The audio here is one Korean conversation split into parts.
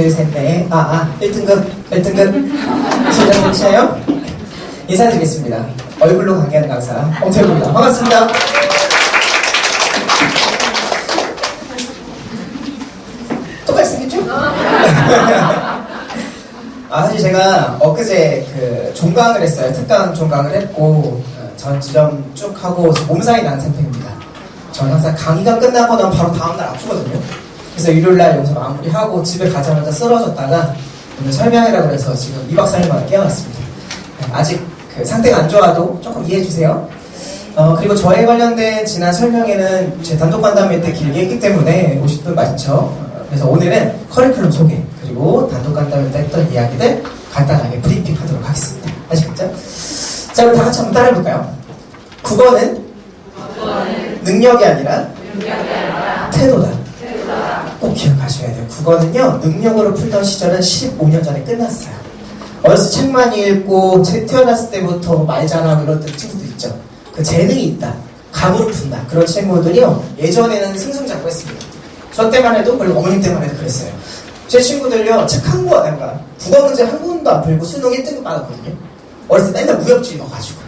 둘, 셋, 넷. 1등급. 시작해주세요. 인사드리겠습니다. 얼굴로 관계하는 강사, 홍태우입니다. 반갑습니다. 똑같이 생겼죠? 사실 제가 엊그제 종강을 했어요. 특강 종강을 했고, 전 지점 쭉 하고 몸살이 난 상태입니다. 저는 항상 강의가 끝나고 나면 바로 다음날 아프거든요. 그래서 일요일날 여기서 마무리하고 집에 가자마자 쓰러졌다가 오늘 설명회라고 해서 지금 2박 3일 만에 깨어났습니다. 아직 상태가 안 좋아도 조금 이해해주세요. 그리고 저에 관련된 지난 설명회는 제 단독 간담회 때 길게 했기 때문에 오실 분 많죠. 그래서 오늘은 커리큘럼 소개 그리고 단독 간담회 때 했던 이야기들 간단하게 브리핑 하도록 하겠습니다. 아시겠죠? 자, 우리 다 같이 한번 따라해볼까요? 국어는 능력이 아니라 태도다. 꼭 기억하셔야 돼요. 국어는요, 능력으로 풀던 시절은 15년 전에 끝났어요. 어렸을 때 책 많이 읽고 태어났을 때부터 말 잘하고 이런 친구들 있죠. 그 재능이 있다, 감으로 푼다, 그런 친구들이요, 예전에는 승승장구했습니다. 저 때만 해도, 그리고 어머님 때만 해도 그랬어요. 제 친구들요, 책 한 권, 그러니까 국어 문제 한 권도 안 풀고 수능 1등급 받았거든요. 어렸을 때 맨날 무협지 넣어가지고.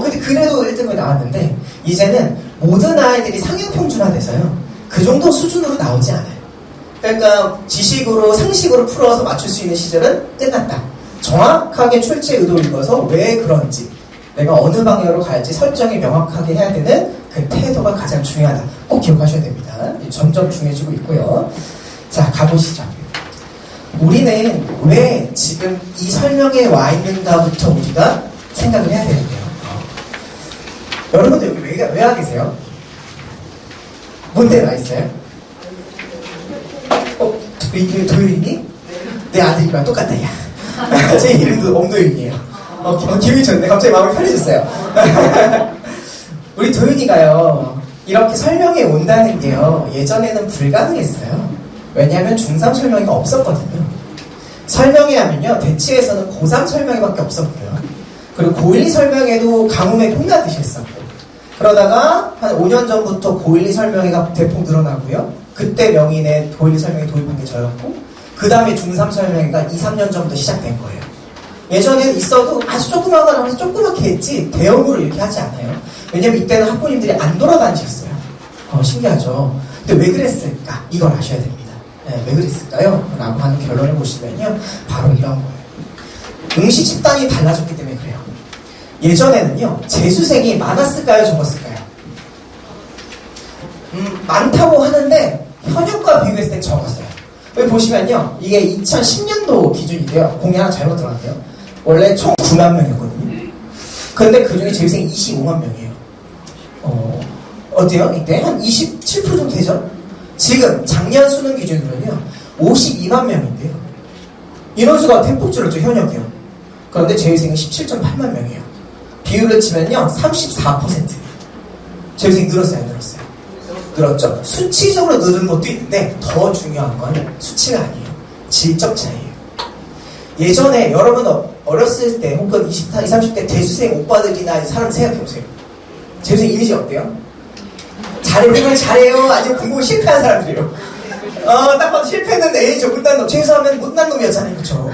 근데 그래도 1등급이 나왔는데, 이제는 모든 아이들이 상향평준화돼서요, 그 정도 수준으로 나오지 않아요. 그러니까 지식으로, 상식으로 풀어서 맞출 수 있는 시절은 끝났다. 정확하게 출제 의도를 읽어서 왜 그런지, 내가 어느 방향으로 갈지 설정이 명확하게 해야 되는 그 태도가 가장 중요하다. 꼭 기억하셔야 됩니다. 점점 중요해지고 있고요. 자, 가보시죠. 우리는 왜 지금 이 설명에 와 있는가부터 우리가 생각을 해야 되는데요. 여러분들 여기 왜 와 계세요? 뭔 때문에 와 있어요? 도윤이? 내 아들이랑 똑같다, 야. 제 이름도 엄도윤이에요. 기분이 좋네. 갑자기 마음이 편해졌어요. 우리 도윤이가요, 이렇게 설명에 온다는 게요, 예전에는 불가능했어요. 왜냐하면 중3 설명회가 없었거든요. 설명회 하면요, 대치에서는 고3 설명회밖에 없었고요. 그리고 고1, 2 설명회도 가뭄에 콩나듯이 했었고. 그러다가 한 5년 전부터 고1, 2 설명회가 대폭 늘어나고요. 그때 명인의 고1, 2 설명회 도입한 게 저였고, 그 다음에 중3 설명회가 2, 3년 전부터 시작된 거예요. 예전에는 있어도 아주 조그마하거나 조그맣게 했지 대형으로 이렇게 하지 않아요. 왜냐면 이때는 학부모님들이 안 돌아다니셨어요. 신기하죠. 근데 왜 그랬을까? 이걸 아셔야 됩니다. 네, 왜 그랬을까요? 라고 하는 결론을 보시면요, 바로 이런 거예요. 응시 집단이 달라졌기 때문에 그래요. 예전에는요, 재수생이 많았을까요? 적었을까요? 많다고 하는데 현역과 비교했을 때 적었어요. 여기 보시면요, 이게 2010년도 기준인데요. 공이 하나 잘못 들어갔네요. 원래 총 9만 명이었거든요. 그런데 그 중에 재수생이 25만 명이에요. 어때요? 이때 한 27% 정도 되죠? 지금 작년 수능 기준으로는요, 52만 명인데요. 인원수가 대폭 줄었죠, 현역이요. 그런데 재수생이 17.8만 명이에요. 비율을 치면요, 34%. 재수생이 늘었어요, 안 늘었어요? 늘었죠. 수치적으로 늘은 것도 있는데 더 중요한 건 수치가 아니에요. 질적 차이예요. 예전에 여러분 어렸을 때 혹은 20, 30대 대수생 오빠들이나 사람 생각해보세요. 재수생 이미지 어때요? 공부를 잘해요? 아니면 공부 실패한 사람들이에요? 딱 봐도 실패했는데 저 못난 놈, 재수하면 못난 놈이었잖아요, 그쵸?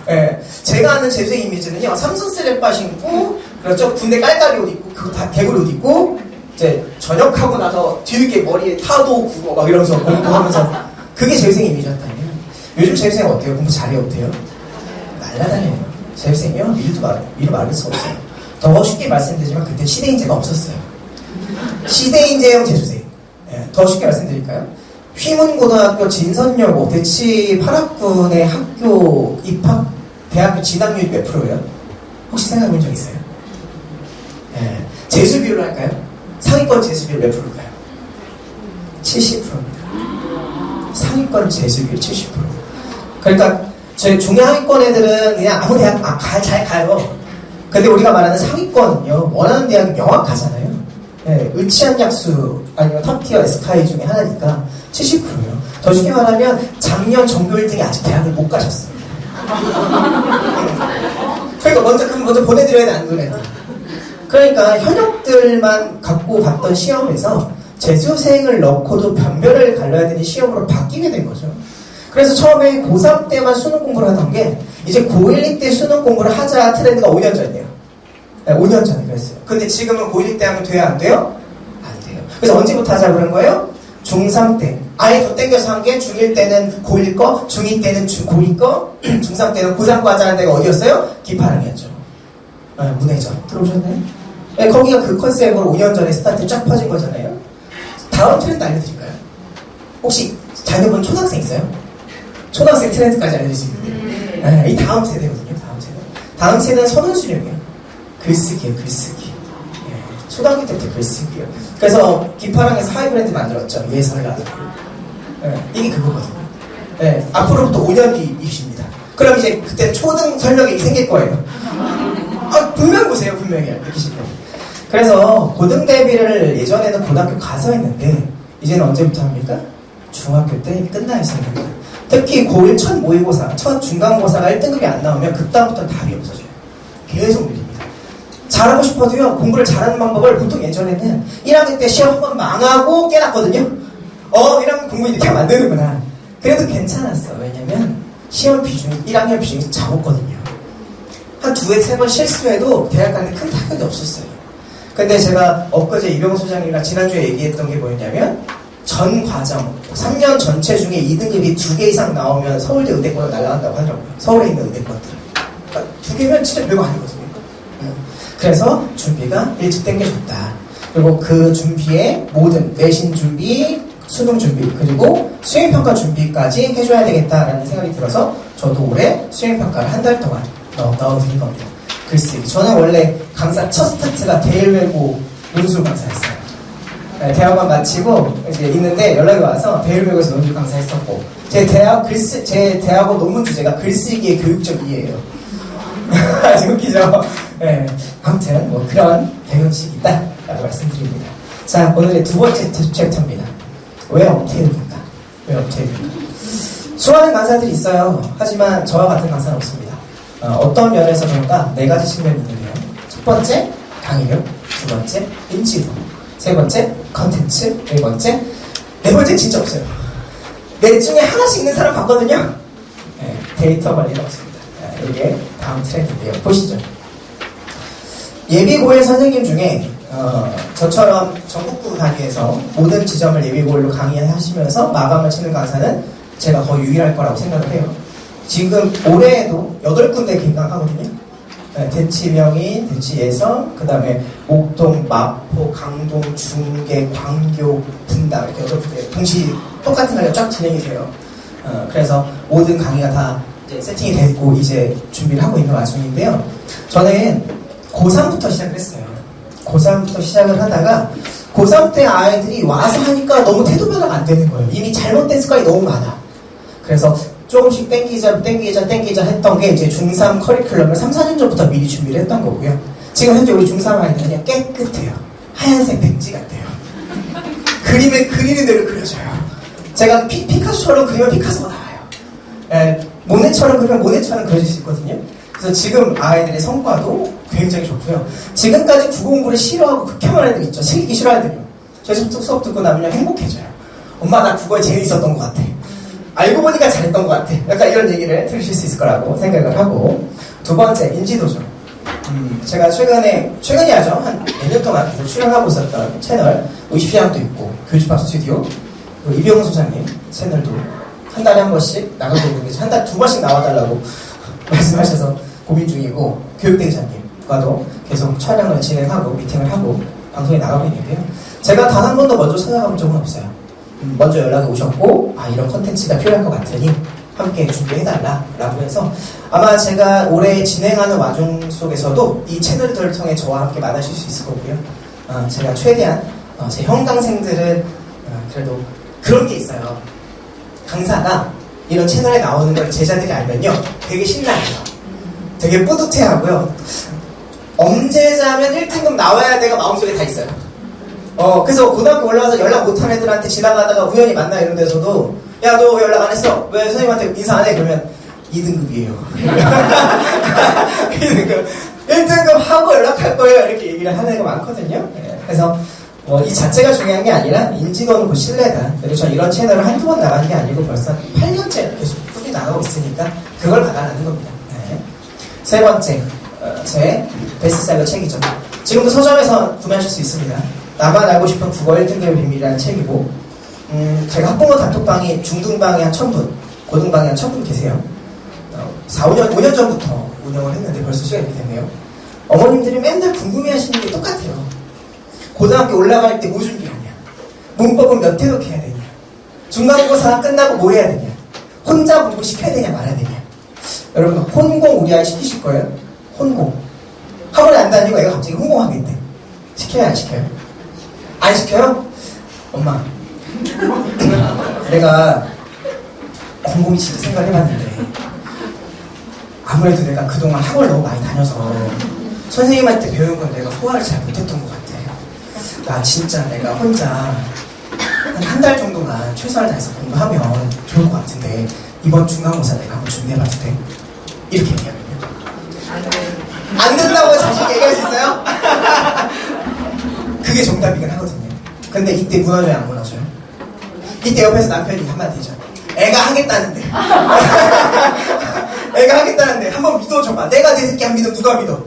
예, 제가 아는 재수생 이미지는요, 삼선 슬랩바 신고, 그렇죠? 군대 깔깔이 옷 입고, 그거 다 개구리 옷 입고, 이제 전역하고 나서 뒤늦게 머리에 타도 국어 막 이러면서 공부하면서, 그게 재수생 이미지였다면, 요즘 재수생 어때요? 공부 잘해요? 어때요? 날라다녀요. 재수생이요? 미리 말할 수 없어요. 더 쉽게 말씀드리지만 그때 시대인재가 없었어요. 시대인재형 재수생. 더 쉽게 말씀드릴까요? 휘문고등학교 진선여고 대치 8학군의 학교 입학 대학교 진학률 몇 프로예요? 혹시 생각해본 적 있어요? 재수 비율로 할까요? 상위권 재수 비율 몇 프로일까요? 70%입니다. 상위권 재수 비율 70%. 그러니까 저희 중하위권 애들은 그냥 아무 대학 잘 가요. 근데 우리가 말하는 상위권은요, 원하는 대학이 명확하잖아요. 의치한 약수 아니면 탑티어 에스카이 중에 하나니까 70%예요. 더 쉽게 말하면 작년 전교 1등이 아직 대학을 못 가셨어요. 그러니까 먼저 보내드려야 돼, 안 보내도. 그러니까 현역들만 갖고 봤던 시험에서 재수생을 넣고도 변별을 갈라야 되는 시험으로 바뀌게 된 거죠. 그래서 처음에 고3 때만 수능 공부를 하던 게 이제 고1, 2때 수능 공부를 하자 트렌드가 5년 전이에요. 네, 5년 전에 그랬어요. 근데 지금은 고1, 2때 하면 돼요? 안 돼요? 안 돼요. 그래서 언제부터 하자 그런 거예요? 중3 때. 아예 더 땡겨서 한 게 중1 때는 고1 거, 중2 때는 고2 거, 중3 때는 고3 거 하자는 데가 어디였어요? 기파랑이었죠. 네, 문해죠. 들어오셨나요? 네, 거기가 그 컨셉으로 5년 전에 스타트 쫙 퍼진 거잖아요. 다음 트렌드 알려드릴까요? 혹시 자녀분 초등학생 있어요? 초등학생 트렌드까지 알려줄 수 있는데 네, 이 다음 세대거든요. 다음 세대는 선언수령이에요. 글쓰기예요. 글쓰기. 예, 초등학교 때부터 글쓰기예요. 그래서 기파랑에서 하이 브랜드 만들었죠. 예설가도. 예, 이게 그거거든요. 예, 앞으로부터 5년 뒤 입시입니다. 그럼 이제 그때 초등 설명이 생길 거예요. 아, 분명 보세요. 분명히 느끼실 거예요. 그래서 고등 대비를 예전에는 고등학교 가서 했는데 이제는 언제부터 합니까? 중학교 때 끝나 있었는데 특히 고1 첫 모의고사, 첫 중간고사가 1등급이 안 나오면 그다음부터는 답이 없어져요. 계속 밀립니다. 잘하고 싶어도요, 공부를 잘하는 방법을 보통 예전에는 1학년 때 시험 한번 망하고 깨닫거든요. 1학년 공부 이렇게 하면 안 되는구나. 그래도 괜찮았어. 왜냐면 시험 비중이 1학년 비중이 작았거든요. 한 2회, 3번 실수해도 대학 가는데 큰 타격이 없었어요. 근데 제가 엊그제 이병호 소장님이랑 지난주에 얘기했던 게 뭐였냐면 전 과정, 3년 전체 중에 2등급이 2개 이상 나오면 서울대 의대권을 날아간다고 하더라고요. 서울에 있는 의대권들. 그러니까 2개면 진짜 별거 아니거든요. 그래서 준비가 일찍 땡겨졌다. 그리고 그 준비에 모든 내신 준비, 수능 준비, 그리고 수행평가 준비까지 해줘야 되겠다라는 생각이 들어서 저도 올해 수행평가를 한 달 동안 넣어드린 겁니다. 글쓰기. 저는 원래 강사 첫 스타트가 대일외고 논술 강사였어요. 네, 대학원 마치고 이제 있는데 연락이 와서 대일외고에서 논술 강사했었고 제 대학원 논문 주제가 글쓰기의 교육적 이해예요. 아주 웃기죠? 네, 아무튼 뭐 그런 배경식이 있다라고 말씀드립니다. 자, 오늘의 두 번째 챕터입니다. 왜 엄태윤인가? 왜 엄태윤인가? 수많은 강사들이 있어요. 하지만 저와 같은 강사는 없습니다. 어떤 면에서 그런가? 4가지 측면이 있는데요. 첫 번째, 강의력. 두 번째, 인지도. 세 번째, 컨텐츠. 네 번째 진짜 없어요. 넷 중에 하나씩 있는 사람 봤거든요. 네, 데이터 관리가 없습니다. 이게 다음 트렌드인데요. 보시죠. 예비고일 선생님 중에 저처럼 전국구 단위에서 모든 지점을 예비고일로 강의하시면서 마감을 치는 강사는 제가 거의 유일할 거라고 생각을 해요. 지금 올해에도 8군데 개강하거든요. 대치 명인, 대치 예성, 그 다음에 목동, 마포, 강동, 중계, 광교, 분당 이렇게 8군데 동시 똑같은 강의가 쫙 진행이 돼요. 그래서 모든 강의가 다 이제 세팅이 됐고 이제 준비를 하고 있는 와중인데요. 저는 고3부터 시작을 했어요. 고3부터 시작을 하다가 고3 때 아이들이 와서 하니까 너무 태도 변화가 안 되는 거예요. 이미 잘못된 습관이 너무 많아. 그래서 조금씩 땡기자 했던 게 이제 중3 커리큘럼을 3, 4년 전부터 미리 준비를 했던 거고요. 지금 현재 우리 중3 아이들은 깨끗해요. 하얀색 백지 같아요. 그림을 그리는 대로 그려져요. 제가 피카소처럼 그리면 피카소가 나와요. 모네처럼 그리면 모네처럼 그려질 수 있거든요. 그래서 지금 아이들의 성과도 굉장히 좋고요. 지금까지 국어 공부를 싫어하고 극혐한 애들 있죠. 실기 싫어하는 애들요. 저희 수업 듣고 나면 행복해져요. 엄마 나 국어에 재미있었던 것 같아. 알고 보니까 잘했던 것 같아. 약간 이런 얘기를 들으실 수 있을 거라고 생각을 하고. 두 번째, 인지도죠. 제가 최근이 아죠. 한 4년 동안 계속 출연하고 있었던 채널, 의식시장도 있고, 교집합 스튜디오, 이병호 소장님 채널도 한 달에 한 번씩 나가고 있는데, 한 달에 2번씩 나와달라고 말씀하셔서 고민 중이고, 교육대장님과도 계속 촬영을 진행하고, 미팅을 하고, 방송에 나가고 있는데요. 제가 단 한 번도 먼저 찾아가본 적은 없어요. 먼저 연락이 오셨고 이런 컨텐츠가 필요할 것 같으니 함께 준비해달라 라고 해서 아마 제가 올해 진행하는 와중 속에서도 이 채널들을 통해 저와 함께 만나실 수 있을 거고요. 제가 최대한 제 형 강생들은 그래도 그런 게 있어요. 강사가 이런 채널에 나오는 걸 제자들이 알면요 되게 신나해요. 되게 뿌듯해하고요. 엄제자면 1등급 나와야 내가 마음속에 다 있어요. 그래서 고등학교 올라가서 연락 못한 애들한테 지나가다가 우연히 만나 이런 데서도 야, 너 왜 연락 안 했어? 왜 선생님한테 인사 안 해? 그러면 2등급이에요. 2등급. 1등급 하고 연락할 거예요. 이렇게 얘기를 하는 애가 많거든요. 그래서 이 자체가 중요한 게 아니라 인지도는 곧 신뢰다. 그리고 저 이런 채널을 한두 번 나가는 게 아니고 벌써 8년째 계속 꾸준히 나가고 있으니까 그걸 받아라는 겁니다. 네. 세 번째, 제 베스트셀러 책이죠. 지금도 서점에서 구매하실 수 있습니다. 나만 알고 싶은 국어 1등급의 비밀이라는 책이고, 제가 학부모 단톡방이 중등방에 한 1000분, 고등방에 한 1000분 계세요. 5년 전부터 운영을 했는데 벌써 시간이 됐네요. 어머님들이 맨날 궁금해하시는 게 똑같아요. 고등학교 올라갈 때 뭐 준비하냐? 문법은 몇 회독 해야 되냐? 중간고사 끝나고 뭐 해야 되냐? 혼자 공부시켜야 되냐 말아야 되냐? 여러분 혼공 우리 아이 시키실 거예요? 혼공. 학원에 안 다니고 애가 갑자기 혼공하겠대. 시켜요 안 시켜요? 안 시켜요? 엄마 내가 곰곰이 진짜 생각해봤는데 아무래도 내가 그동안 학원을 너무 많이 다녀서 선생님한테 배운 건 내가 소화를 잘 못했던 것 같아. 나 진짜 내가 혼자 한 달 정도만 최선을 다해서 공부하면 좋을 것 같은데 이번 중간고사 내가 한번 준비해봐도 돼? 이렇게 얘기하거든요. 안 된다고 자신 얘기할 수 있어요? 그게 정답이긴 하거든요. 근데 이때 무너져요 안 무너져요? 이때 옆에서 남편이 한마디 해줘. 애가 하겠다는데 애가 하겠다는데 한번 믿어줘봐. 내가 내 새끼 안 믿으면 누가 믿어?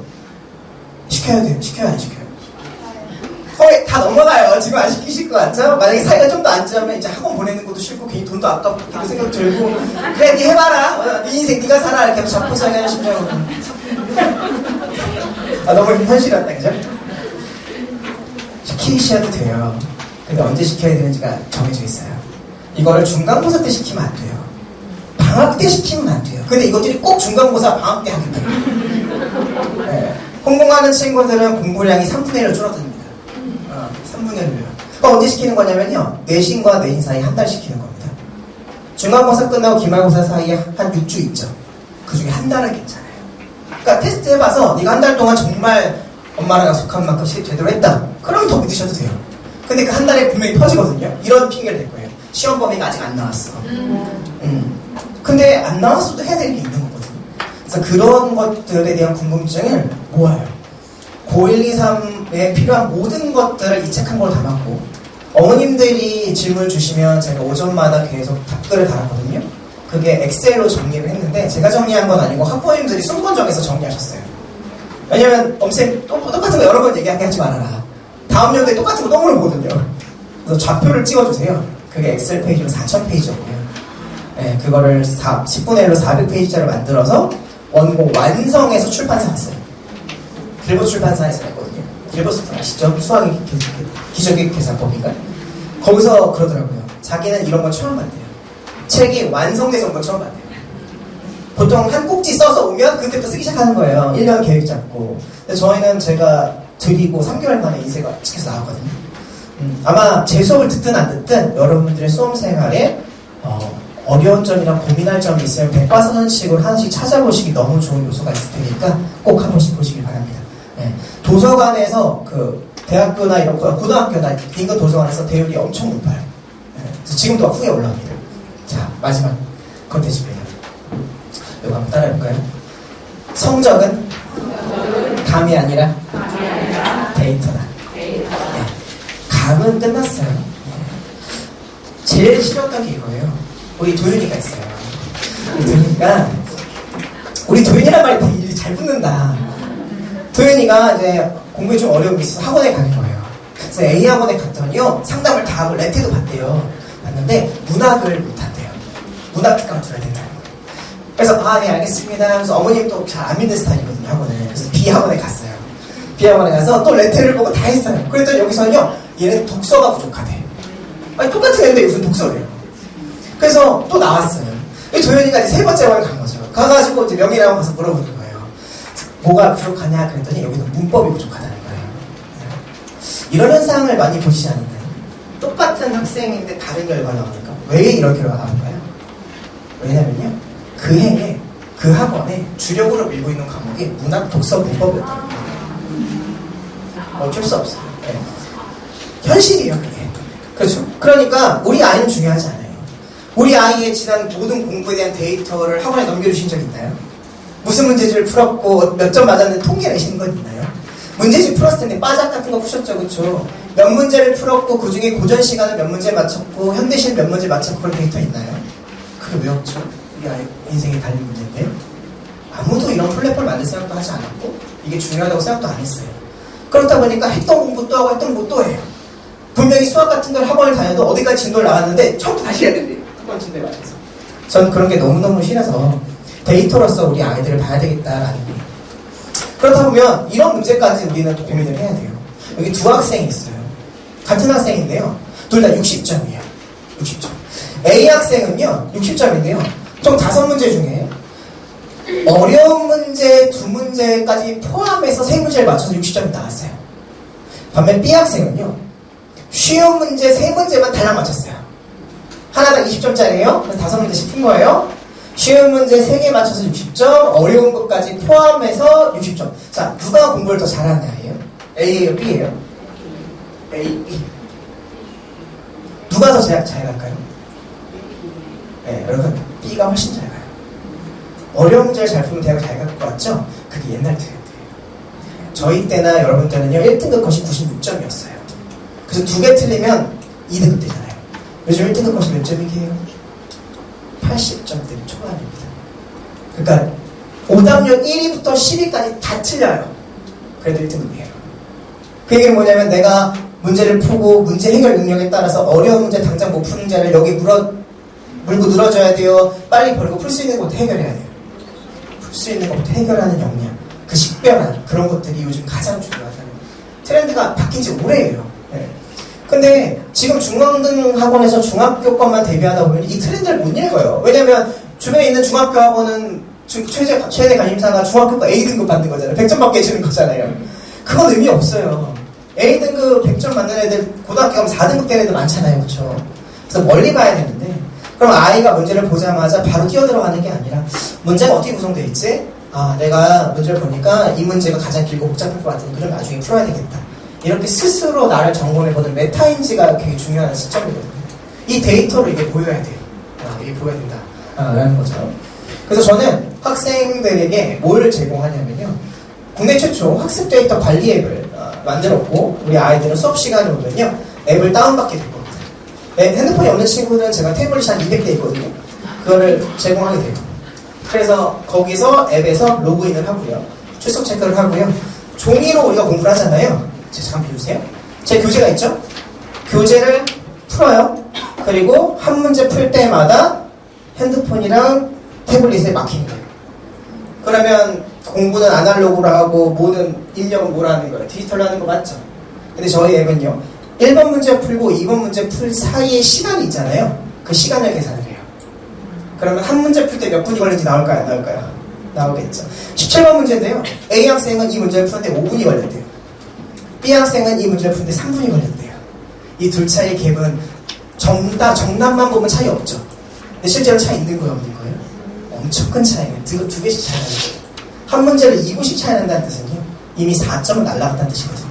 시켜야 돼요. 시켜야 안 시켜요? 거의 다 넘어가요. 지금 안 시키실 것 같죠? 만약에 사이가 좀 더 안 좋으면 이제 학원 보내는 것도 싫고 괜히 돈도 아깝고 그 생각 들고 그래 니 해봐라. 네 인생 니가 살아 이렇게 자포자기 하는 심정으로 너무 현실 같다 그죠? 시키셔도 돼요. 근데 언제 시켜야 되는지가 정해져 있어요. 이거를 중간고사 때 시키면 안 돼요. 방학 때 시키면 안 돼요. 근데 이것들이 꼭 중간고사 방학 때 하기 때문에 네. 홍콩하는 친구들은 공부량이 3분의 1로 줄어듭니다. 3분의 1로요. 언제 시키는 거냐면요. 내신과 내인 사이 한 달 시키는 겁니다. 중간고사 끝나고 기말고사 사이에 한 6주 있죠. 그 중에 한 달은 괜찮아요. 그러니까 테스트 해봐서 네가 한 달 동안 정말 엄마랑 약속한 만큼 제대로 했다. 그럼 더 믿으셔도 돼요. 근데 그 한 달에 분명히 터지거든요. 이런 핑계를 댈 거예요. 시험 범위가 아직 안 나왔어. 근데 안 나왔어도 해야 될 게 있는 거거든요. 그래서 그런 것들에 대한 궁금증을 모아요. 고1, 2, 3에 필요한 모든 것들을 이 책 한 권에 담았고 어머님들이 질문을 주시면 제가 오전마다 계속 답글을 달았거든요. 그게 엑셀로 정리를 했는데 제가 정리한 건 아니고 학부모님들이 순번 정해서 정리하셨어요. 왜냐면 엄쌤 똑같은 거 여러 번 얘기하게 하지 말아라. 다음 연도에 똑같은 거 또 물어보거든요. 그래서 좌표를 찍어주세요. 그게 엑셀 페이지로 4000페이지였고요. 네, 그거를 10분의 1로 400페이지짜리 만들어서 원고 완성해서 출판사 갔어요. 길버스 출판사에서 했거든요. 길버스 아시죠? 수학의 기적의 계산법인가? 거기서 그러더라고요. 자기는 이런 건 처음 봤대요. 책이 완성돼서 온 건 처음 봤대요. 보통 한 꼭지 써서 오면 그때부터 쓰기 시작하는 거예요. 1년 계획 잡고. 근데 저희는 제가 드리고 3개월 만에 인쇄가 찍혀서 나왔거든요. 아마 제 수업을 듣든 안 듣든 여러분들의 수험 생활에 어려운 점이나 고민할 점이 있으면 백과사전식으로 하나씩 찾아보시기 너무 좋은 요소가 있을 테니까 꼭 한 번씩 보시길 바랍니다. 네. 도서관에서 그 대학교나 이런 고등학교나 인근 도서관에서 대율이 엄청 높아요. 네. 그래서 지금도 후에 올라옵니다. 자, 마지막 컨텐츠입니다. 이거 한번 따라해볼까요? 성적은 감이 아니라 데이터다. 네. 감은 끝났어요. 제일 싫었던 게 이거예요. 우리 도윤이가 있어요. 우리 도윤이란 말이 되게 일이 잘 붙는다. 도윤이가 이제 공부에 좀 어려움이 있어서 학원에 가는 거예요. 그래서 A학원에 갔더니요, 상담을 다 하고 레테도 봤대요. 봤는데 문학을 못한대요. 문학 특강을 들어야 된다는 거예요. 그래서 네 알겠습니다 하면서 어머님도 잘 안 믿는 스타일이거든요, 학원을. 그래서 B학원에 갔어요. B학원에 가서 또 레테를 보고 다 했어요. 그랬더니 여기서는요, 얘는 독서가 부족하대. 아니 똑같은 애인데 무슨 독서래요. 그래서 또 나왔어요. 도현이가 이제 세 번째 학원에 간 거죠. 가가지고 이제 명예라고 가서 물어보는 거예요. 뭐가 부족하냐 그랬더니 여기는 문법이 부족하다는 거예요. 이런 현상을 많이 보시지 않나요? 똑같은 학생인데 다른 결과가 나오니까 왜 이런 결과가 나올까요? 왜냐면요, 그 해에 그 학원에 주력으로 밀고 있는 과목이 문학, 독서, 문법이었다는 거예요. 어쩔 수 없어요. 네. 현실이에요, 그게. 그렇죠. 그러니까 우리 아이는 중요하지 않아요. 우리 아이의 지난 모든 공부에 대한 데이터를 학원에 넘겨주신 적 있나요? 무슨 문제집을 풀었고 몇 점 맞았는데 통계 내신 건 있나요? 문제집 풀었을 텐데 빠작 같은 거 푸셨죠, 그렇죠? 몇 문제를 풀었고 그 중에 고전 시간을 몇 문제 맞췄고 현대시를 몇 문제 맞췄고 그런 데이터 있나요? 그게 왜 없죠? 우리 아이 인생이 달린 문제인데 아무도 이런 플랫폼을 만들 생각도 하지 않았고 이게 중요하다고 생각도 안 했어요. 그렇다 보니까 했던 공부 또 하고 했던 공부 또 해요. 분명히 수학 같은 걸 학원을 다녀도 어디까지 진도를 나왔는데 처음부터 다시 해야 된대요. 학원 진도에 맞춰서. 전 그런 게 너무너무 싫어서 데이터로서 우리 아이들을 봐야 되겠다라는 거예요. 그렇다 보면 이런 문제까지 우리는 또 고민을 해야 돼요. 여기 두 학생이 있어요. 같은 학생인데요. 둘 다 60점이에요. 60점. A 학생은요 60점인데요. 총 5문제 중에 어려운 문제 2문제까지 포함해서 3문제를 맞춰서 60점이 나왔어요. 반면 B 학생은요 쉬운 문제 3문제만 달랑 맞췄어요. 하나당 20점짜리예요. 그래서 5문제씩 푼 거예요. 쉬운 문제 3개 맞춰서 60점, 어려운 것까지 포함해서 60점. 자, 누가 공부를 더 잘하냐예요? A예요, B예요? A, B. 누가 더 잘 갈까요? 네, 여러분, B가 훨씬 잘 가요. 어려운 문제를 잘 풀면 대학을 잘 갈 것 같죠? 그게 옛날 트렌드예요. 저희 때나 여러분 때는요, 1등급 컷이 96점이었어요. 그래서 2개 틀리면 2등급 되잖아요. 요즘 1등급 컷이 몇 점이게요? 80점대 초반입니다. 그러니까 오답률 1위부터 10위까지 다 틀려요. 그래도 1등급이에요. 그 얘기는 뭐냐면 내가 문제를 풀고 문제 해결 능력에 따라서 어려운 문제 당장 못 푸는 자를 여기 물고 늘어져야 돼요. 빨리 버리고 풀 수 있는 것부터 해결해야 돼요. 풀 수 있는 것부터 해결하는 역량, 그 식별한 그런 것들이 요즘 가장 중요하다는 트렌드가 바뀐 지 오래예요. 네. 근데 지금 중앙등 학원에서 중학교권만 대비하다 보면 이 트렌드를 못 읽어요. 왜냐면 주변에 있는 중학교 학원은 최대 관심사가 중학교과 A등급 받는 거잖아요. 100점 받게 해주는 거잖아요. 그건 의미 없어요. A등급 100점 받는 애들 고등학교 가면 4등급 되는 애들 많잖아요. 그렇죠? 그래서 멀리 봐야 되는데 그럼 아이가 문제를 보자마자 바로 뛰어들어가는 게 아니라 문제가 어떻게 구성되어 있지? 아, 내가 문제를 보니까 이 문제가 가장 길고 복잡할 것 같으니 그럼 나중에 풀어야 되겠다. 이렇게 스스로 나를 점검해보는 메타인지가 되게 중요한 시점이거든요. 이 데이터를 이게 보여야 돼요. 이게 보여야 된다. 라는 거죠. 그래서 저는 학생들에게 뭘 제공하냐면요. 국내 최초 학습 데이터 관리 앱을 만들었고, 우리 아이들은 수업 시간에 오면요. 앱을 다운받게 될 겁니다. 핸드폰이 없는 친구들은 제가 태블릿이 한 200대 있거든요. 그거를 제공하게 돼요. 그래서 거기서 앱에서 로그인을 하고요. 출석 체크를 하고요. 종이로 우리가 공부를 하잖아요. 잠깐 비주세요. 제 교재가 있죠? 교재를 풀어요. 그리고 한 문제 풀 때마다 핸드폰이랑 태블릿에 막히는 거예요. 그러면 공부는 아날로그로 하고 모든 입력은 뭐라 하는 거예요? 디지털로 하는 거 맞죠? 근데 저희 앱은요. 1번 문제 풀고 2번 문제 풀 사이에 시간이 있잖아요. 그 시간을 계산을 해요. 그러면 한 문제 풀 때 몇 분이 걸리는지 나올까요? 안 나올까요? 나오겠죠. 17번 문제인데요. A 학생은 이 문제를 푸는데 5분이 걸렸대요. B 학생은 이 문제를 푸는데 3분이 걸렸대요. 이 둘 차이의 갭은 정답만 보면 차이 없죠. 근데 실제로 차이 있는 거예요, 없는 거예요? 엄청 큰 차이예요. 두 개씩 차이 나는 거예요. 한 문제를 2분씩 차이 난다는 뜻은요. 이미 4점은 날라갔다는 뜻이거든요.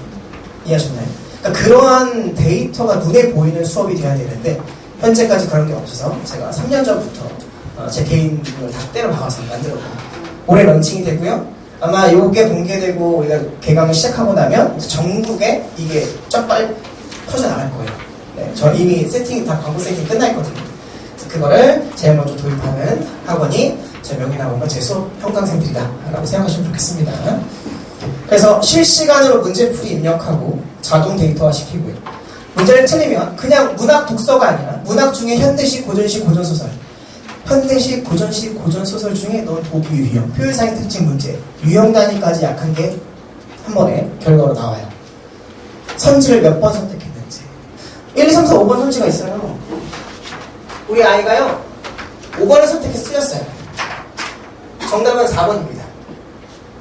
이해하셨나요? 그러니까 그러한 데이터가 눈에 보이는 수업이 돼야 되는데 현재까지 그런 게 없어서 제가 3년 전부터 제 개인 걸 다 때려 박아서 만들었고 올해 런칭이 되고요. 아마 요게 공개되고 우리가 개강을 시작하고 나면 전국에 이게 쫙빨리 퍼져나갈 거예요. 네, 저 이미 세팅이 다 광고 세팅이 끝나 있거든요. 그거를 제일 먼저 도입하는 학원이 제 명예나원과 제 수업 평강생들이다 라고 생각하시면 좋겠습니다. 그래서 실시간으로 문제풀이 입력하고 자동 데이터화 시키고요. 문제를 틀리면 그냥 문학 독서가 아니라 문학 중에 현대식, 고전식, 고전소설 현대식, 고전식, 고전소설 중에 넌 보기 유형, 표현상의 특징 문제, 유형 단위까지 약한 게 한 번에 결과로 나와요. 선지를 몇 번 선택했는지 1, 2, 3, 4, 5번 선지가 있어요. 우리 아이가요 5번을 선택해서 틀렸어요. 정답은 4번입니다.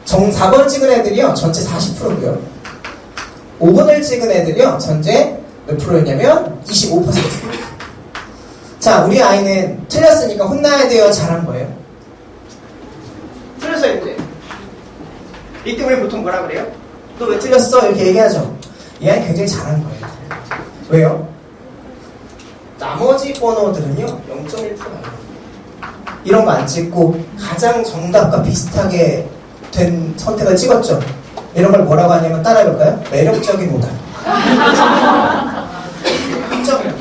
4번 찍은 애들이요 전체 40%고요 5번을 찍은 애들이요 전체 몇 프로였냐면 25%입니다. 자, 우리 아이는 틀렸으니까 혼나야 돼요? 잘한 거예요? 틀렸어요, 이제. 이때 우리 보통 뭐라 그래요? 너 왜 틀렸어? 이렇게 얘기하죠. 이 아이 굉장히 잘한 거예요. 왜요? 나머지 번호들은요 0.1%예요. 이런 거 안 찍고 가장 정답과 비슷하게 된 선택을 찍었죠. 이런 걸 뭐라고 하냐면 따라해볼까요? 매력적인 오답. 인정력.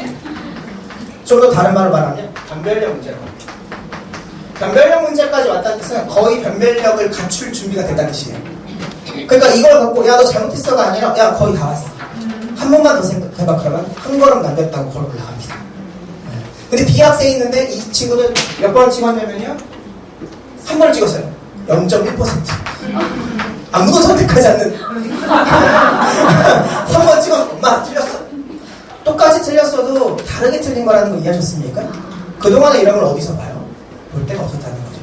좀 더 다른 말로 말하면 변별력 문제라고 합니다. 변별력 문제까지 왔다는 뜻은 거의 변별력을 갖출 준비가 됐다는 뜻이에요. 그러니까 이걸 갖고 야 너 잘못했어가 아니라 야 거의 다 왔어. 한 번만 더 생각해봐. 그러면 한 걸음 남겼다고 걸어 올라갑니다. 근데 B학생이 있는데 이 친구는 몇 번을 찍었냐면요. 한 번을 찍었어요. 0.1%. 아무도 선택하지 않는 3번 찍었어. 엄마 틀렸어. 똑같이 틀렸어도 다르게 틀린 거라는 거 이해하셨습니까? 그동안에 이런 걸 어디서 봐요? 볼 데가 없었다는 거죠.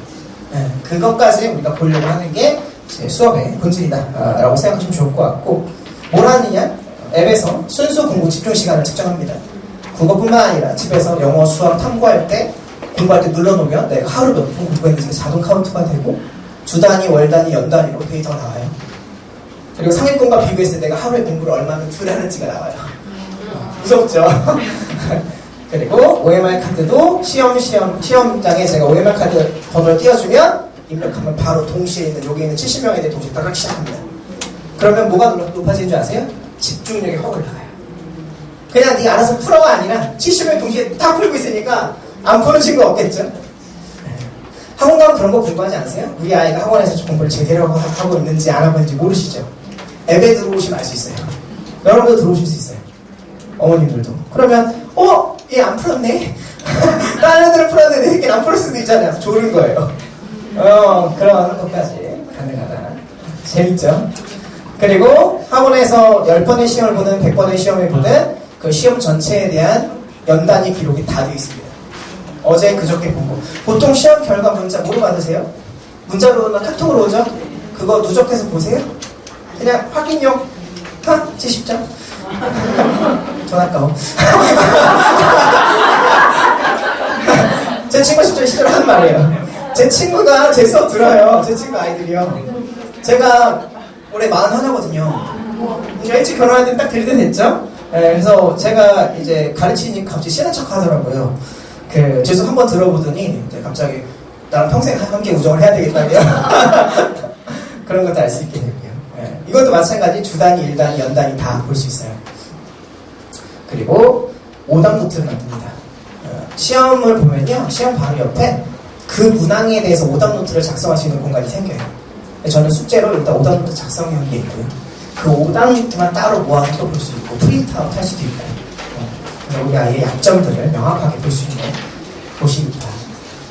네, 그것까지 우리가 보려고 하는 게 제 수업의 본질이다 라고 생각하시면 좋을 것 같고, 뭘 하느냐? 앱에서 순수 공부 집중 시간을 측정합니다. 국어뿐만 아니라 집에서 영어, 수학 탐구할 때 공부할 때 눌러놓으면 내가 하루 몇 분 공부했는지 자동 카운트가 되고 주 단위, 월 단위, 연 단위로 데이터가 나와요. 그리고 상위권과 비교했을 때 내가 하루에 공부를 얼마나 덜 하는지가 나와요. 무섭죠? 그리고 OMR 카드도 시험장에 제가 OMR 카드 번호를 띄워주면 입력하면 바로 동시에 있는 여기 있는 70명에 대해 동시에 따르기 시작합니다. 그러면 뭐가 높아지는 줄 아세요? 집중력이 확 올라가요. 그냥 네 알아서 풀어가 아니라 70명 동시에 다 풀고 있으니까 안 푸는 친구 없겠죠? 학원 가면 그런 거 궁금하지 않으세요? 우리 아이가 학원에서 공부를 제대로 하고 있는지 안 하고 있는지 모르시죠? 앱에 들어오시면 알 수 있어요. 여러분도 들어오실 수 있어요. 어머님들도. 그러면 얘 안 풀었네? 다른 애들은 풀었는데 얘는 안 풀을 수도 있잖아요. 좋은 거예요. 그런 것까지 가능하다. 재밌죠? 그리고 학원에서 10번의 시험을 보든 100번의 시험을 보든 그 시험 전체에 대한 연단위 기록이 다 되어 있습니다. 어제 그저께 본 거. 보통 시험 결과 문자 뭐로 받으세요? 문자로 오나 카톡으로 오죠? 그거 누적해서 보세요? 그냥 확인용 70점? 돈 아까워. 제 친구 진짜 실제로 하는 말이에요. 제 친구가 제 수업 들어요. 제 친구 아이들이요. 제가 올해 41거든요. 일찍 결혼할 때 딱 될 때 됐죠? 네, 그래서 제가 이제 가르치니까 갑자기 친한 척 하더라고요. 제 수업 한번 들어보더니 이제 갑자기 나랑 평생 함께 우정을 해야 되겠다며. 그런 것도 알 수 있게 되고요. 네, 이것도 마찬가지 주 단위, 일 단위, 연 단위 다 볼 수 있어요. 그리고 오답 노트를 만듭니다. 시험을 보면요, 시험 바로 옆에 그 문항에 대해서 오답 노트를 작성할 수 있는 공간이 생겨요. 저는 숙제로 일단 오답 노트 작성해 게 있고요. 그 오답 노트만 따로 모아서 또 볼 수 있고 프린트아웃 할 수도 있고, 그래서 우리 아이의 약점들을 명확하게 볼 수 있는 곳이니까.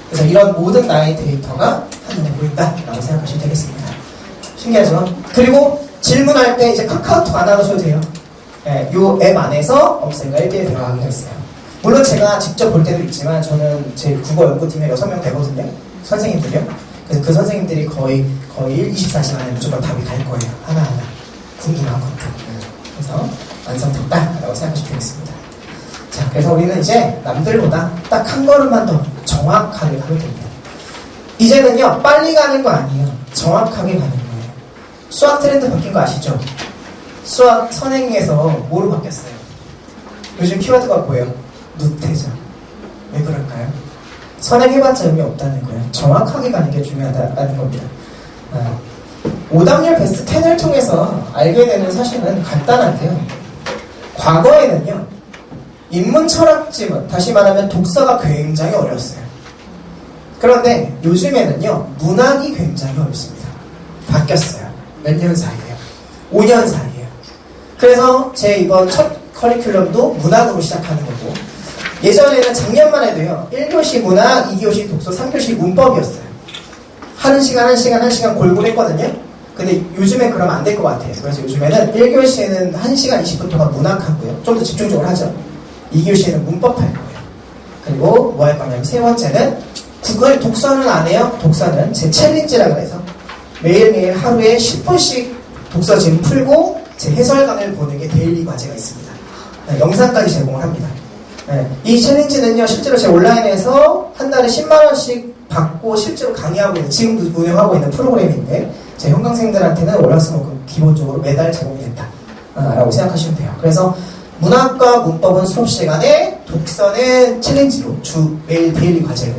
그래서 이런 모든 나의 데이터가 한눈에 보인다라고 생각하시면 되겠습니다. 신기하죠? 그리고 질문할 때 이제 카카오톡 안 하셔도 돼요. 이 앱 안에서 업생과 1대1 대화하기가 있어요. 물론 제가 직접 볼 때도 있지만 저는 제 국어 연구팀에 6명 되거든요. 선생님들이요. 그래서 그 선생님들이 거의 24시간에 무조건 답이 갈 거예요. 하나하나. 궁금한 것들. 그래서 완성됐다라고 생각하시면 되겠습니다. 자, 그래서 우리는 이제 남들보다 딱 한 걸음만 더 정확하게 가면 됩니다. 이제는요, 빨리 가는 거 아니에요. 정확하게 가는 거예요. 수학 트렌드 바뀐 거 아시죠? 수학 선행에서 뭐로 바뀌었어요? 요즘 키워드가 뭐예요? 누태죠. 왜 그럴까요? 선행해봤자 의미 없다는 거예요. 정확하게 가는 게 중요하다는 겁니다. 오답률 베스트 10을 통해서 알게 되는 사실은 간단한데요. 과거에는요, 인문 철학 지문, 다시 말하면 독서가 굉장히 어려웠어요. 그런데 요즘에는요, 문학이 굉장히 어렵습니다. 바뀌었어요. 몇 년 사이에요? 5년 사이에요. 그래서 제 이번 첫 커리큘럼도 문학으로 시작하는 거고, 예전에는 작년만 해도요, 1교시 문학, 2교시 독서, 3교시 문법이었어요. 한 시간 골고루 했거든요. 근데 요즘엔 그러면 안 될 것 같아요. 그래서 요즘에는 1교시에는 1시간 20분 동안 문학하고요. 좀 더 집중적으로 하죠. 2교시에는 문법 할 거예요. 그리고 뭐 할 거냐면 세 번째는 독서는 안 해요. 독서는 제 챌린지라 그래서 매일매일 하루에 10분씩 독서 지문 풀고 제 해설강을 보는 게 데일리 과제가 있습니다. 네, 영상까지 제공을 합니다. 네, 이 챌린지는요, 실제로 제 온라인에서 한 달에 10만원씩 받고 실제로 강의하고 있는, 지금도 운영하고 있는 프로그램인데, 제 현강생들한테는 월화수목금 기본적으로 매달 제공이 된다 라고 생각하시면 돼요. 그래서 문학과 문법은 수업 시간에, 독서는 챌린지로 매일 데일리 과제로,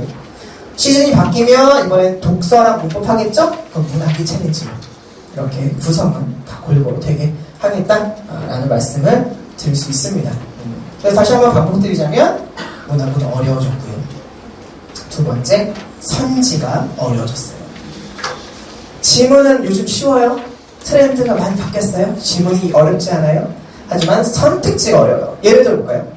시즌이 바뀌면 이번엔 독서랑 문법 하겠죠? 그럼 문학이 챌린지로. 그렇게 구성은 다 골고루 되게 하겠다라는 말씀을 드릴 수 있습니다. 그래서 다시 한번 반복드리자면 문학은 어려워졌고요. 두 번째, 선지가 어려워졌어요. 지문은 요즘 쉬워요. 트렌드가 많이 바뀌었어요. 지문이 어렵지 않아요. 하지만 선택지가 어려워요. 예를 들어볼까요?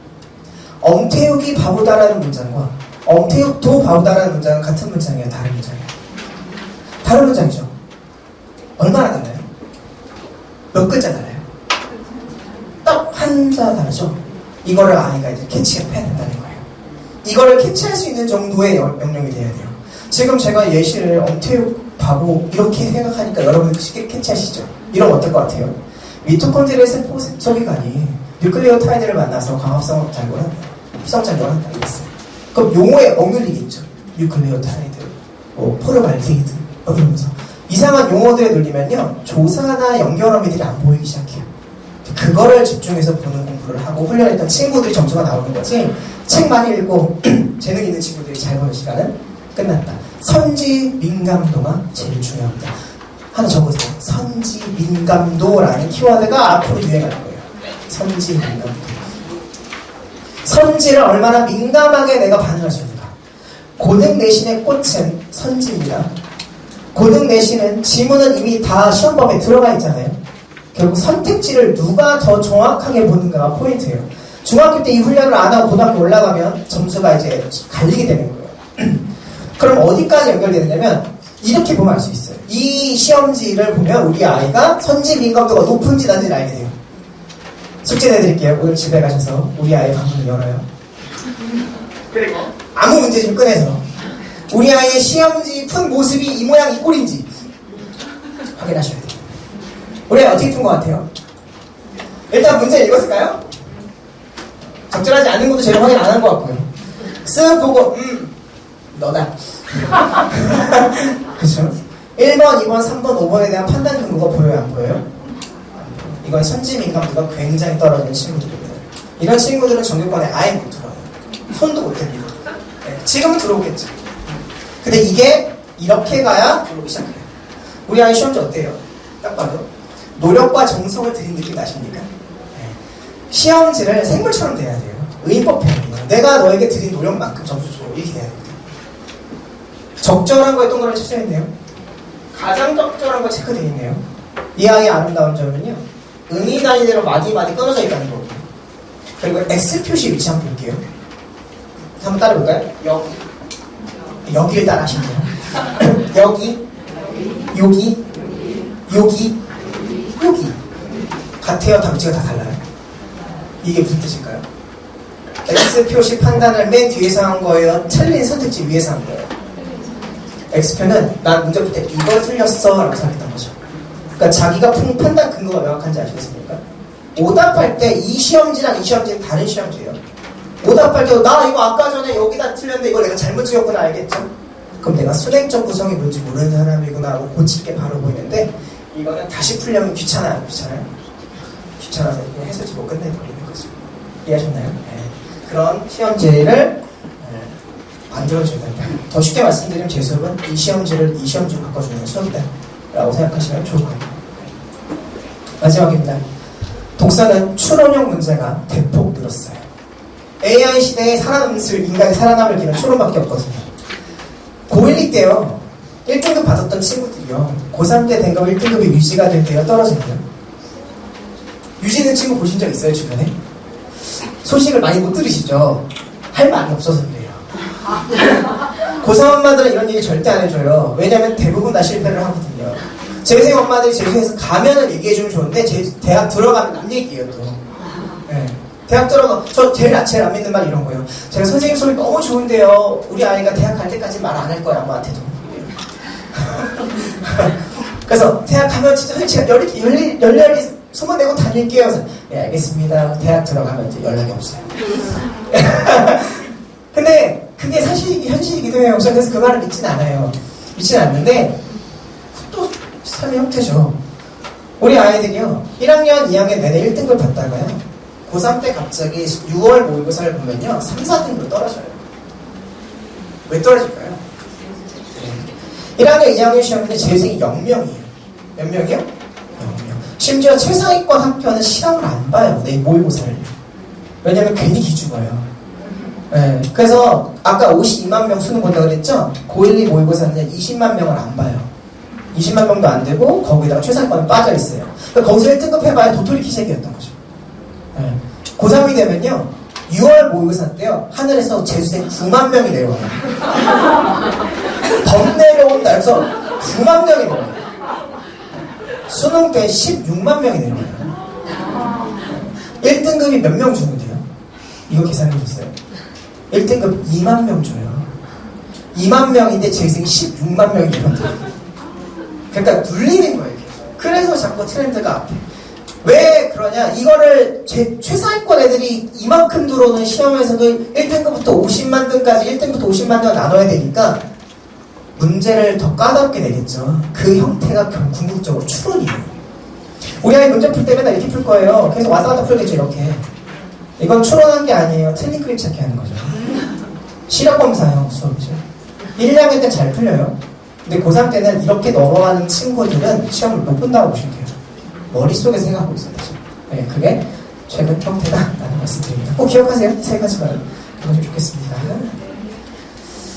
엄태욱이 바보다라는 문장과 엄태욱도 바보다라는 문장은 같은 문장이에요? 다른 문장이에요? 다른 문장이죠. 얼마나 달라요? 몇 글자 달라요? 딱 한자 다르죠? 이거를 아이가 이제 캐치해야 된다는 거예요. 이거를 캐치할 수 있는 정도의 영역이 돼야 돼요. 지금 제가 예시를 엄태욱 바보 이렇게 생각하니까 여러분 쉽게 캐치하시죠? 이러면 어떨 것 같아요? 미토콘드리아의 세포 소기관이 뉴클레오타이드를 만나서 광합성 작용을 한다. 합성 작용을 한다. 이랬어요. 그럼 용어에 억눌리겠죠? 뉴클레오타이드, 포르말데히드 이러면서 이상한 용어들에 눌리면요 조사나 연결어미들이 안 보이기 시작해요. 그거를 집중해서 보는 공부를 하고 훈련했던 친구들이 점수가 나오는 거지 책 많이 읽고 재능 있는 친구들이 잘 보는 시간은 끝났다. 선지 민감도가 제일 중요합니다. 하나 적으세요. 선지 민감도라는 키워드가 앞으로 유행할 거예요. 선지 민감도. 선지를 얼마나 민감하게 내가 반응할 수 있는가. 고등 내신의 꽃은 선지입니다. 고등 내신은 지문은 이미 다 시험범에 들어가 있잖아요. 결국 선택지를 누가 더 정확하게 보는가가 포인트예요. 중학교 때 이 훈련을 안 하고 고등학교 올라가면 점수가 이제 갈리게 되는 거예요. 그럼 어디까지 연결되느냐면 이렇게 보면 알 수 있어요. 이 시험지를 보면 우리 아이가 선지 민감도가 높은지 낮은지 알게 돼요. 숙제 내드릴게요. 오늘 집에 가셔서 우리 아이 방문을 열어요. 그리고 아무 문제 좀 꺼내서 우리 아이의 시험지 푼 모습이 이 모양 이 꼴인지 확인하셔야 돼요. 우리 아이 어떻게 푼 것 같아요? 일단 문제 읽었을까요? 적절하지 않은 것도 제가 확인 안 한 것 같고요. 쓱 보고 너다. 그렇죠? 1번, 2번, 3번, 5번에 대한 판단 근거가 보여요? 안 보여요? 이건 선지 민감도가 굉장히 떨어지는 친구들입니다. 이런 친구들은 정규권에 아예 못 들어요. 손도 못 댑니다. 네, 지금은 들어오겠죠. 근데 이게 이렇게 가야 들어오기 시작해요. 우리 아이 시험지 어때요? 딱 봐도 노력과 정성을 들인 느낌 나십니까? 네. 시험지를 생물처럼 돼야 돼요. 의인법해야 내가 너에게 들인 노력만큼 점수 줘. 이렇게 돼야 됩니다. 적절한 거에 동그라미 쳐져 있네요. 가장 적절한 거 체크되어 있네요. 이 아이의 아름다운 점은요. 의미 단위대로 마디마디 끊어져 있다는 거고요. 그리고 X 표시 위치 한번 볼게요. 한번 따라볼까요? 여기를 따라하시면 돼요. 여기, 여기, 여기, 여기. 같아요? 답지가 다 달라요? 이게 무슨 뜻일까요? X 표시 판단을 맨 뒤에서 한 거예요? 틀린 선택지 위에서 한 거예요? X표는 난 문제 풀 때 이걸 틀렸어 라고 생각했던 거죠. 그러니까 자기가 푼 판단 근거가 명확한지 아시겠습니까? 오답할 때 이 시험지랑 이 시험지는 다른 시험지예요. 오답할 때도 나 이거 아까 전에 여기다 틀렸는데 이걸 내가 잘못 찍었구나 알겠죠? 그럼 내가 수냉적 구성이 뭔지 모르는 사람이구나 하고 고칠게 바로 보이는데 이거는 다시 풀려면 귀찮아요? 귀찮아요? 귀찮아서 이거 해설지 못 끝내버리는 거죠. 이해하셨나요? 네. 그런 시험지를 만들어줘야 된다. 더 쉽게 말씀드리면 제 수업은 이 시험지를 이 시험지로 바꿔주는 수업이다 라고 생각하시면 좋을 겁니다. 마지막입니다. 독서는 추론형 문제가 대폭 늘었어요. AI 시대에 인간이 살아남을 길은 추론밖에 없거든요. 고1 때요 1등급 받았던 친구들이요 고3 때 된 거면 1등급이 유지가 될 때가 떨어진대요. 유지된 친구 보신 적 있어요 주변에? 소식을 많이 못 들으시죠? 할 말이 없어서 그래요. 고3 엄마들은 이런 얘기 절대 안 해줘요. 왜냐면 대부분 다 실패를 하거든요. 재생 엄마들이 재수해서 가면은 얘기해주면 좋은데 대학 들어가면 남 얘기예요 또. 네. 대학 들어가 저 제일 안 믿는 말 이런 거예요. 제가 선생님 소리 너무 좋은데요. 우리 아이가 대학 갈 때까지 말 안 할 거야 아무한테도. 그래서 대학 가면 진짜 솔직히 열렬히 소문내고 다닐게요. 그래서, 네 알겠습니다. 대학 들어가면 이제 연락이 없어요. 근데 그게 사실 현실이기도 해요. 그래서 그 말을 믿진 않아요. 믿진 않는데 또 삶의 형태죠. 우리 아이들이요 1학년, 2학년 내내 1등급 받다가요 고3 때 갑자기 6월 모의고사를 보면요 3, 4등급 떨어져요. 왜 떨어질까요? 1학년, 2학년 시험인데 재수생이 0명이에요. 몇 명이요? 0명. 심지어 최상위권 학교는 시험을 안 봐요. 내 모의고사를. 왜냐면 괜히 기죽어요. 네, 그래서 아까 52만 명 수능 본다고 그랬죠? 고1, 2 모의고사는 20만 명을 안 봐요. 20만 명도 안 되고 거기다가 최상위권은 빠져 있어요. 그러니까 거기서 1등급 해봐야 도토리 키재기였던 거죠. 네. 고3이 되면요 6월 모의고사 때요 하늘에서 재수생 9만 명이 내려와요. 덤 내려온다 해서 9만 명이 내려와요. 수능 때 16만 명이 내려와요. 1등급이 몇 명 주면 돼요? 이거 계산해주세요. 1등급 2만 명 줘요. 2만 명인데 재수생 16만 명이 내려온다. 그러니까 눌리는 거예요. 그래서 자꾸 트렌드가 앞에. 왜 그러냐? 이거를 최상위권 애들이 이만큼 들어오는 시험에서도 1등급부터 50만 등까지 1등부터 50만 등을 나눠야 되니까 문제를 더 까다롭게 내겠죠. 그 형태가 궁극적으로 추론이에요. 우리 아이 문제 풀 때 맨날 이렇게 풀 거예요. 그래서 왔다 갔다 풀겠죠, 이렇게. 이건 추론한 게 아니에요. 틀린 그림 찾기 하는 거죠. 시력검사형 수업이죠. 1, 2학년 때 잘 풀려요. 근데 고3 때는 이렇게 넘어가는 친구들은 시험을 못 본다고 보시면 돼요. 머릿속에 생각하고 있어야 되죠. 네, 그게 최근 형태다라는 말씀드립니다. 꼭 기억하세요. 세 가지만. 그러면 좋겠습니다.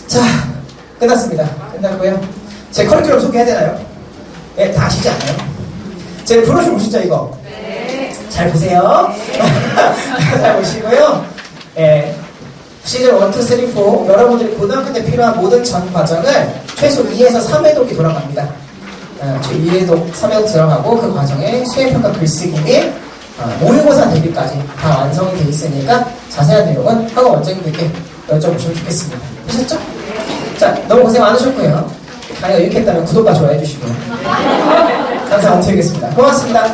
자, 끝났습니다. 끝났고요. 제 커리큘럼 소개해야 되나요? 네, 다 아시지 않나요? 제 브로셔 보시죠, 이거? 네. 잘 보세요. 네. 잘 보시고요. 네. 시즌 1, 2, 3, 4 여러분들이 고등학교 때 필요한 모든 전 과정을 최소 2에서 3회독이 돌아갑니다. 2회독, 3회독 들어가고 그 과정에 수행평가 글쓰기 및 모의고사 대비까지 다 완성이 되어 있으니까 자세한 내용은 학원 원장님들께 여쭤보시면 좋겠습니다. 되셨죠? 자, 너무 고생 많으셨고요. 강의가 유익했다면 구독과 좋아요 해주시고요. 항상 드리겠습니다. 고맙습니다.